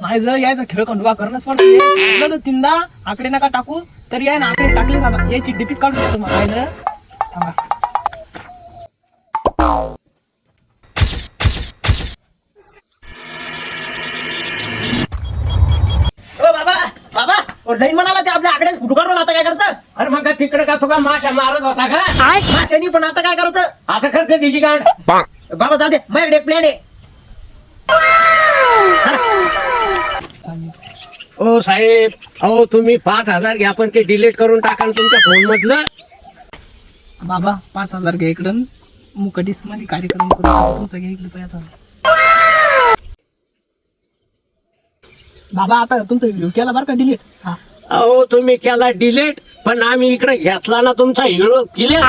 नाही जर यायचा खेळ कंडवा करणंच पडतो. तीनदा आकडे नका टाकू तर या ना आकडे टाकले जातात. याची डिपीच काढून देतो मग राहिलं. थांबा. ओ बाबा बाबा ऑनलाईन म्हणाला ते आपल्या आकडेच फुटू काढून आता काय करायचं? अरे मग तिकडे का तुका माशा मारत होता का? माशानी पण आता काय करायचं? आता कर ते तिची गाड. बाबा जाऊ दे माझ्याकडे एक प्लॅन आहे. ओ साहेब अहो तुम्ही 5,000 घ्या पण ते डिलीट करून टाका ना तुमच्या फोन मधलं. बाबा 5,000 घ्या इकडं मुकटीस मध्ये कार्यक्रम करून तुमचं घ्या इकडे पैसा. बाबा आता तुमचं व्हिडिओ केला बरं का डिलीट. हा अहो तुम्ही केला डिलीट पण आम्ही इकडे घेतला ना तुमचा हिरो क्लिअर.